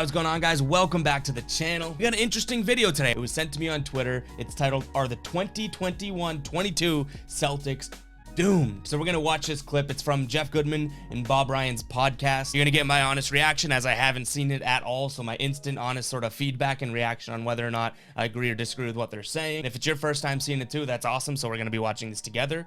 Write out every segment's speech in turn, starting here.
What's going on, guys? Welcome back to the channel. We got an interesting video today. It was sent to me on Twitter. It's titled, "Are the 2021-22 Celtics doomed?" So we're gonna watch this clip. It's from Jeff Goodman and Bob Ryan's podcast. You're gonna get my honest reaction, as I haven't seen it at all, so my instant honest sort of feedback and reaction on whether or not I agree or disagree with what they're saying. If it's your first time seeing it too, that's awesome. So we're gonna be watching this together,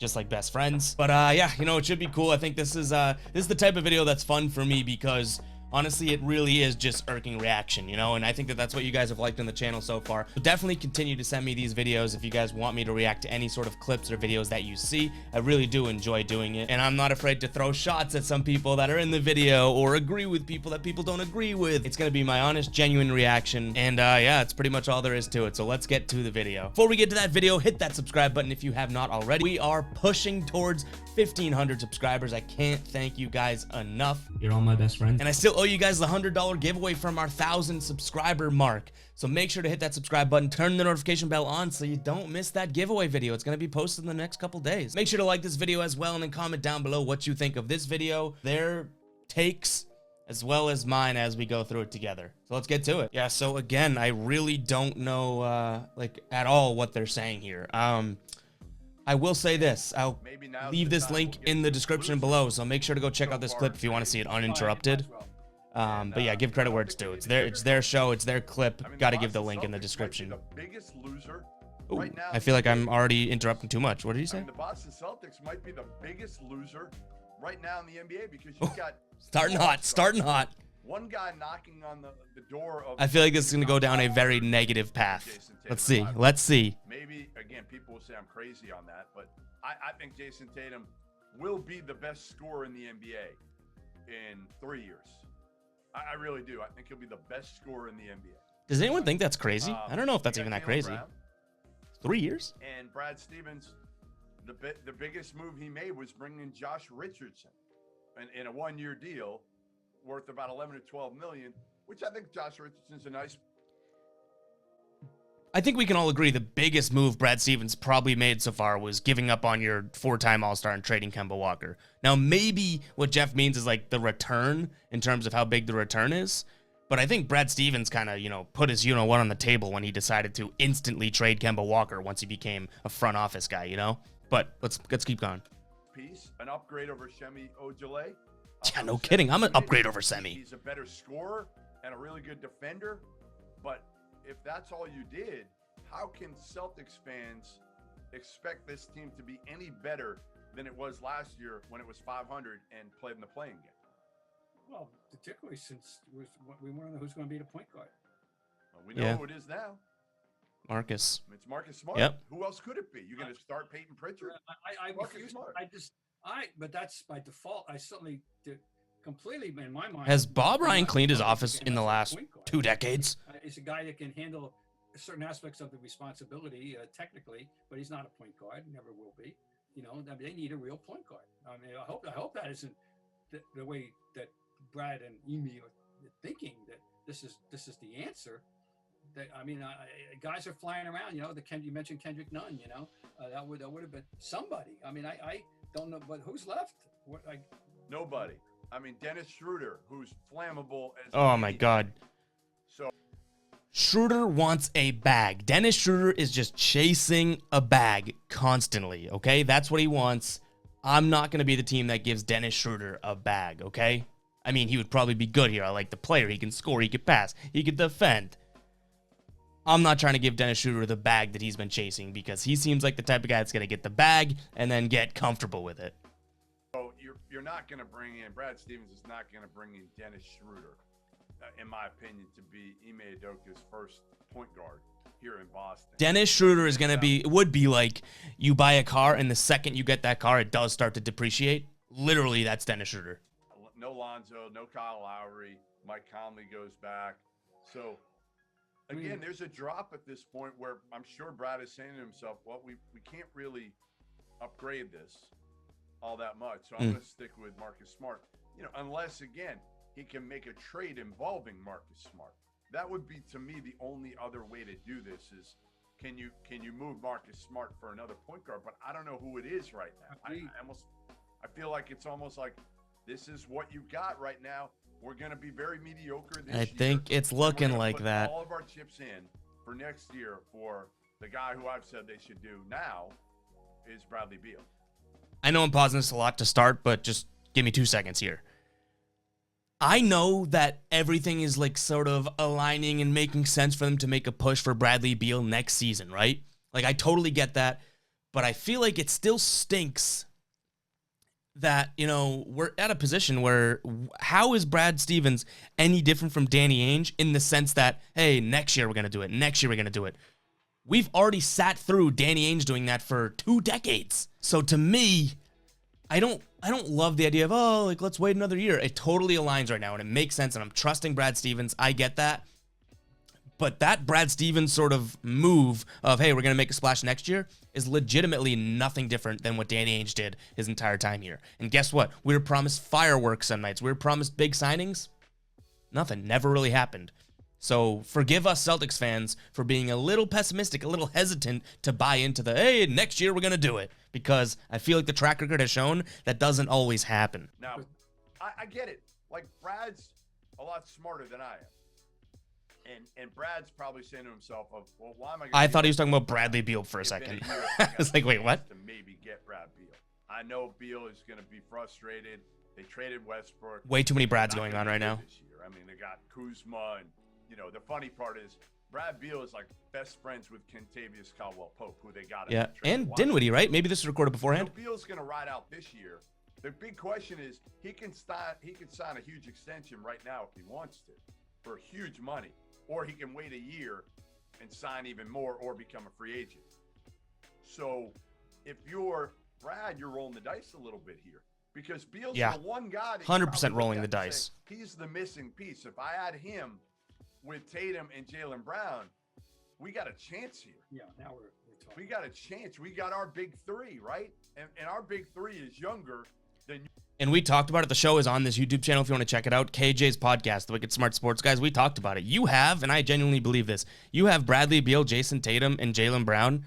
just like best friends. But yeah, you know, it should be cool. I think this is the type of video that's fun for me because honestly, it really is just irking reaction, you know, and I think that that's what you guys have liked on the channel so far. So definitely continue to send me these videos if you guys want me to react to any sort of clips or videos that you see. I really do enjoy doing it, and I'm not afraid to throw shots at some people that are in the video or agree with people that people don't agree with. It's gonna be my honest, genuine reaction, and yeah, it's pretty much all there is to it. So let's get to the video. Before we get to that video, hit that subscribe button if you have not already. We are pushing towards 1,500 subscribers. I can't thank you guys enough. You're all my best friends, and I still owe you guys the $100 giveaway from our 1,000 subscriber mark. So make sure to hit that subscribe button, turn the notification bell on so you don't miss that giveaway video. It's going to be posted in the next couple days. Make sure to like this video as well, and then comment down below what you think of this video, their takes, as well as mine as we go through it together. So let's get to it. Yeah, so again, I really don't know like at all what they're saying here. I will say this, I'll leave this link in the description below, so make sure to go check out this clip if you want to see it uninterrupted. But yeah, give credit where it's due. It's their show, it's their clip. Got to give the link in the description. Ooh, I feel like I'm already interrupting too much. What did you say? The Boston Celtics might be the biggest loser right now in the NBA because you've got starting hot. One guy knocking on the door of. I feel like this is going to go down a very negative path. Let's see. Let's see. Maybe, again, people will say I'm crazy on that, but I think Jason Tatum will be the best scorer in the NBA in 3 years. I really do. I think he'll be the best scorer in the NBA. Does anyone think that's crazy? I don't know if that's even that crazy. 3 years? And Brad Stevens, the biggest move he made was bringing in Josh Richardson in a one-year deal worth about 11 to 12 million, which I think Josh Richardson's a nice. I think we can all agree the biggest move Brad Stevens probably made so far was giving up on your four-time All-Star and trading Kemba Walker. Now, maybe what Jeff means is like the return in terms of how big the return is. But I think Brad Stevens kind of, you know, put his you-know-what on the table when he decided to instantly trade Kemba Walker once he became a front office guy, you know? But let's keep going. An upgrade over Shemi Ojale. Yeah, no kidding. I'm an upgrade over Semi. He's a better scorer and a really good defender. But if that's all you did, how can Celtics fans expect this team to be any better than it was last year when it was 500 and played in the playing game? Well, particularly since we want to know who's going to be the point guard. Well, we know who it is now. Marcus. It's Marcus Smart. Yep. Who else could it be? You're going to start Peyton Pritchard? But that's by default. I certainly completely, in my mind. Has Bob Ryan cleaned his office in the last 2 decades? He's a guy that can handle certain aspects of the responsibility technically, but he's not a point guard. Never will be. You know, they need a real point guard. I mean, I hope that isn't the way that Brad and Emi are thinking, that this is the answer. I mean, guys are flying around. You know, you mentioned Kendrick Nunn. You know, that would have been somebody. I mean, I don't know, but who's left? Nobody. I mean, Dennis Schroeder, who's flammable as. Oh my God. So Schroeder wants a bag. Dennis Schroeder is just chasing a bag constantly. Okay, that's what he wants. I'm not going to be the team that gives Dennis Schroeder a bag. Okay, I mean, he would probably be good here. I like the player. He can score. He could pass. He could defend. I'm not trying to give Dennis Schroeder the bag that he's been chasing because he seems like the type of guy that's going to get the bag and then get comfortable with it. So you're not going to bring in, Brad Stevens is not going to bring in Dennis Schroeder, in my opinion, to be Ime Udoka's first point guard here in Boston. Dennis Schroeder is going to would be like you buy a car and the second you get that car, it does start to depreciate. Literally, that's Dennis Schroeder. No Lonzo, no Kyle Lowry. Mike Conley goes back. So again, there's a drop at this point where I'm sure Brad is saying to himself, well, we can't really upgrade this all that much. So I'm going to stick with Marcus Smart, you know, unless, again, he can make a trade involving Marcus Smart. That would be, to me, the only other way to do this is can you move Marcus Smart for another point guard? But I don't know who it is right now. I feel like it's almost like this is what you've got right now. we're going to be very mediocre this I year. think it's and we're looking gonna like put that. all of our chips in for next year for the guy who I've said they should do now is Bradley Beal. I know I'm pausing this a lot to start, but just give me 2 seconds here. I know that everything is like sort of aligning and making sense for them to make a push for Bradley Beal next season, right? Like, I totally get that, but I feel like it still stinks that, you know, we're at a position where how is Brad Stevens any different from Danny Ainge in the sense that, hey, next year we're going to do it. Next year we're going to do it. We've already sat through Danny Ainge doing that for 2 decades. So to me, I don't love the idea of, oh, like, let's wait another year. It totally aligns right now, and it makes sense, and I'm trusting Brad Stevens. I get that. But that Brad Stevens sort of move of, hey, we're going to make a splash next year is legitimately nothing different than what Danny Ainge did his entire time here. And guess what? We were promised fireworks some nights. We were promised big signings. Nothing. Never really happened. So forgive us Celtics fans for being a little pessimistic, a little hesitant to buy into the, hey, next year we're going to do it. Because I feel like the track record has shown that doesn't always happen. Now, I get it. Like, Brad's a lot smarter than I am. And Brad's probably saying to himself, well, why am I going to... I thought he was talking about Bradley Beal for a second. I was like, wait, what? To maybe get Brad Beal. I know Beal is going to be frustrated. They traded Westbrook. Way too many Brads going on right now. This year. I mean, they got Kuzma, and, you know, the funny part is Brad Beal is like best friends with Kentavious Caldwell-Pope, who they got. Yeah, and Dinwiddie, right? Maybe this was recorded beforehand. So Beal's going to ride out this year. The big question is he can sign a huge extension right now if he wants to for huge money, or he can wait a year and sign even more or become a free agent. So if you're Brad, you're rolling the dice a little bit here because Beal's the one guy that 100% rolling the dice. He's the missing piece. If I add him with Tatum and Jaylen Brown, we got a chance here. Yeah, now we're talking. We got a chance. We got our big three, right? And our big three is younger than. And we talked about it. The show is on this YouTube channel if you want to check it out. KJ's podcast, The Wicked Smart Sports Guys. We talked about it. You have, and I genuinely believe this, you have Bradley Beal, Jason Tatum, and Jaylen Brown.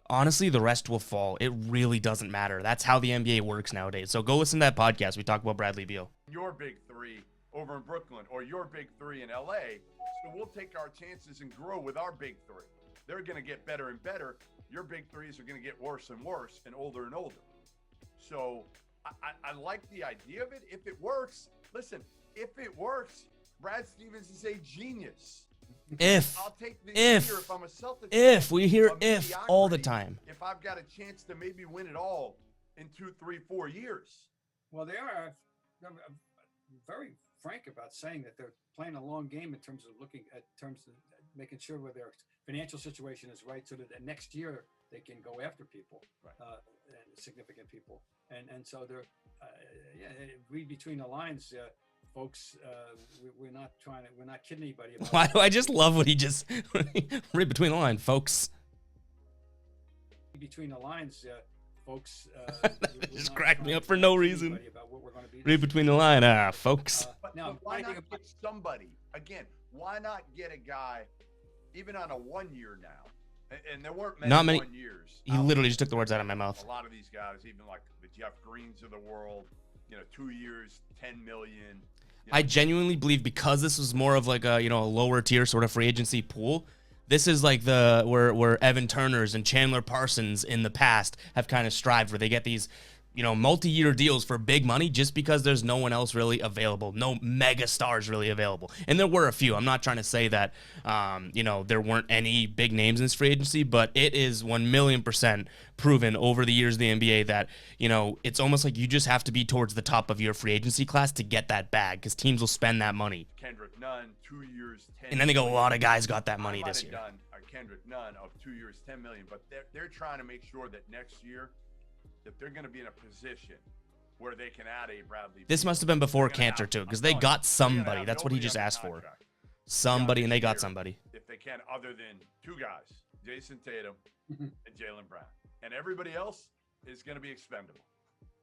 Honestly, the rest will fall. It really doesn't matter. That's how the NBA works nowadays. So go listen to that podcast. We talk about Bradley Beal. Your big three over in Brooklyn or your big three in LA. So we'll take our chances and grow with our big three. They're going to get better and better. Your big threes are going to get worse and worse and older. So I like the idea of it. If it works, listen, if it works, Brad Stevens is a genius. I'll take the year if I'm a Celtics fan, we hear if all the time. If I've got a chance to maybe win it all in 2, 3, 4 years. Well, they are very frank about saying that they're playing a long game in terms of making sure where their financial situation is right, so that next year they can go after people, and significant people, and so they're read between the lines. Folks, we're not kidding anybody about Why do I just love what he just read between the lines, folks? Between the lines, folks. Just cracked me up for no reason. Read between the line, folks. But now, why not get somebody again? Why not get a guy, even on a 1 year now? And there weren't many 1 years. He literally just took the words out of my mouth. A lot of these guys, even like the Jeff Greens of the world, 2 years, 10 million. I genuinely believe because this was more of like a a lower tier sort of free agency pool. This is like where Evan Turners and Chandler Parsons in the past have kind of strived, where they get these multi-year deals for big money just because there's no one else really available, no mega stars really available. And there were a few. I'm not trying to say that there weren't any big names in this free agency, but it is 1,000,000% proven over the years of the NBA that it's almost like you just have to be towards the top of your free agency class to get that bag, because teams will spend that money. Kendrick Nunn, 2 years, 10 and I think a lot of guys got that money this year. Kendrick Nunn of 2 years, 10 million, but they're trying to make sure that next year that they're going to be in a position where they can add a Bradley. This must have been before Cantor too, because they got somebody. That's what he just asked for. Somebody, and they got somebody. If they can, other than 2 guys, Jason Tatum and Jaylen Brown, and everybody else is going to be expendable.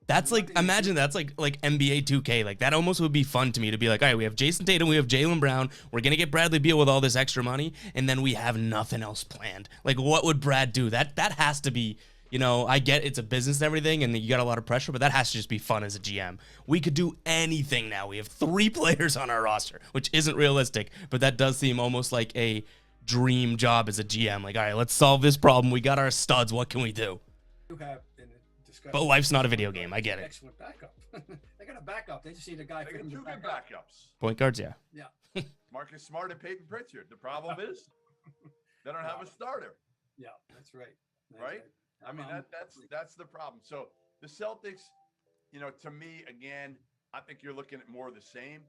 That's like, imagine that's like NBA 2K. Like, that almost would be fun to me to be like, all right, we have Jason Tatum, we have Jaylen Brown, we're going to get Bradley Beal with all this extra money, and then we have nothing else planned. Like, what would Brad do? That has to be, You know, I get it's a business and everything, and you got a lot of pressure, but that has to just be fun as a GM. We could do anything now. We have 3 players on our roster, which isn't realistic, but that does seem almost like a dream job as a GM. Like, all right, let's solve this problem. We got our studs. What can we do? You have in the discussion. But life's not a video game. I get it. Excellent backup. They got a backup. They just need a guy They for got him to 2 back good up. backups. Point guards, yeah. Yeah. Marcus Smart and Peyton Pritchard. The problem is they don't have a starter. Yeah, that's right. That's Right? I mean, I'm- that's the problem. So the Celtics, you know, to me, again, I think you're looking at more of the same,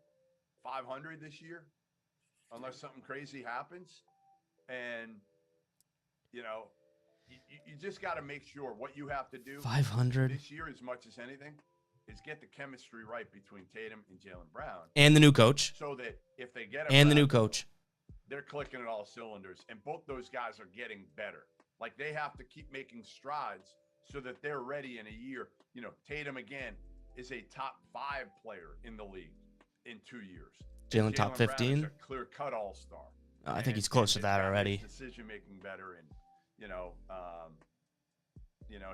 500 this year, unless something crazy happens. And, you know, you just got to make sure what you have to do 500. this year, as much as anything, is get the chemistry right between Tatum and Jaylen Brown. And the new coach. So that if they get And the new Brown, coach. they're clicking at all cylinders, and both those guys are getting better. Like, they have to keep making strides so that they're ready in a year. You know, Tatum, again, is a top 5 player in the league in 2 years. Jalen top Brown is 15. a clear-cut all-star. I think he's close to that already. Decision-making better, and,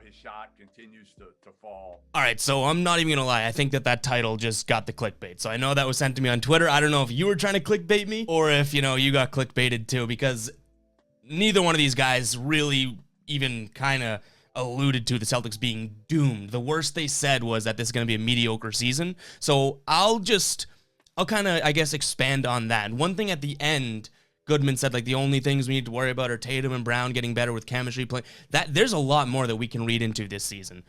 his shot continues to fall. All right, so I'm not even going to lie. I think that title just got the clickbait. So I know that was sent to me on Twitter. I don't know if you were trying to clickbait me or if, you got clickbaited too, because neither one of these guys really even kind of alluded to the Celtics being doomed. The worst they said was that this is going to be a mediocre season. So I'll kind of, I guess, expand on that. And one thing at the end, Goodman said, like, the only things we need to worry about are Tatum and Brown getting better with chemistry playing. There's a lot more that we can read into this season.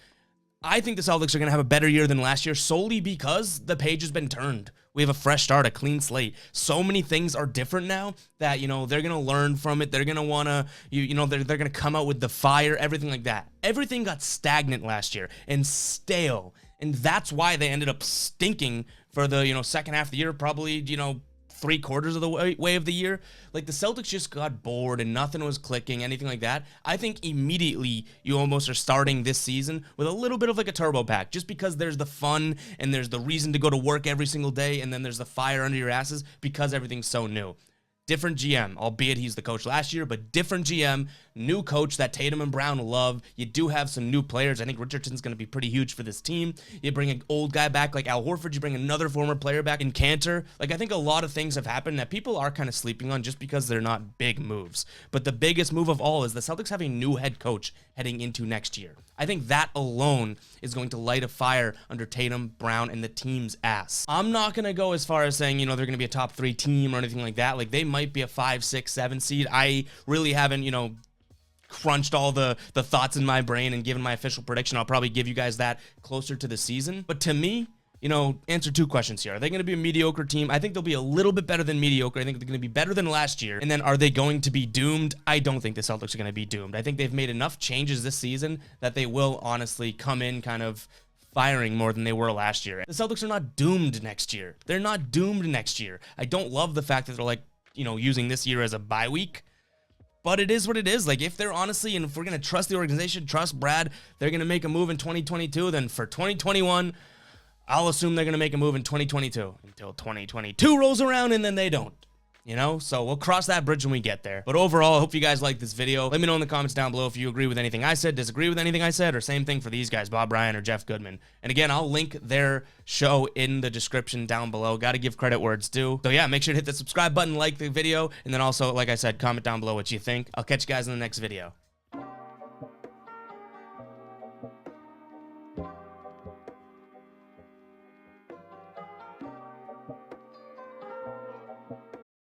I think the Celtics are going to have a better year than last year solely because the page has been turned. We have a fresh start, a clean slate. So many things are different now that, they're going to learn from it. They're going to want to, they're going to come out with the fire, everything like that. Everything got stagnant last year and stale. And that's why they ended up stinking for the, second half of the year, probably, 3/4 of the way of the year. Like, the Celtics just got bored and nothing was clicking, anything like that. I think immediately you almost are starting this season with a little bit of like a turbo pack, just because there's the fun and there's the reason to go to work every single day, and then there's the fire under your asses because everything's so new. Different GM, albeit he's the coach last year, but different GM, new coach that Tatum and Brown love. You do have some new players. I think Richardson's going to be pretty huge for this team. You bring an old guy back like Al Horford. You bring another former player back in Cantor. Like, I think a lot of things have happened that people are kind of sleeping on just because they're not big moves. But the biggest move of all is the Celtics have a new head coach heading into next year. I think that alone is going to light a fire under Tatum, Brown, and the team's ass. I'm not going to go as far as saying, they're going to be a top 3 team or anything like that. Like, they might be a 5, 6, 7 seed. I really haven't, crunched all the thoughts in my brain and given my official prediction. I'll probably give you guys that closer to the season. But to me, answer 2 questions here. Are they going to be a mediocre team? I think they'll be a little bit better than mediocre. I think they're going to be better than last year. And then are they going to be doomed? I don't think the Celtics are going to be doomed. I think they've made enough changes this season that they will honestly come in kind of firing more than they were last year. The Celtics are not doomed next year. They're not doomed next year. I don't love the fact that they're like, using this year as a bye week. But it is what it is. Like, if they're honestly, and if we're going to trust the organization, trust Brad, they're going to make a move in 2022, then for 2021, I'll assume they're going to make a move in 2022 until 2022 rolls around, and then they don't. So we'll cross that bridge when we get there. But overall, I hope you guys like this video. Let me know in the comments down below if you agree with anything I said, disagree with anything I said, or same thing for these guys, Bob Ryan or Jeff Goodman. And again, I'll link their show in the description down below. Got to give credit where it's due. So yeah, make sure to hit the subscribe button, like the video, and then also, like I said, comment down below what you think. I'll catch you guys in the next video.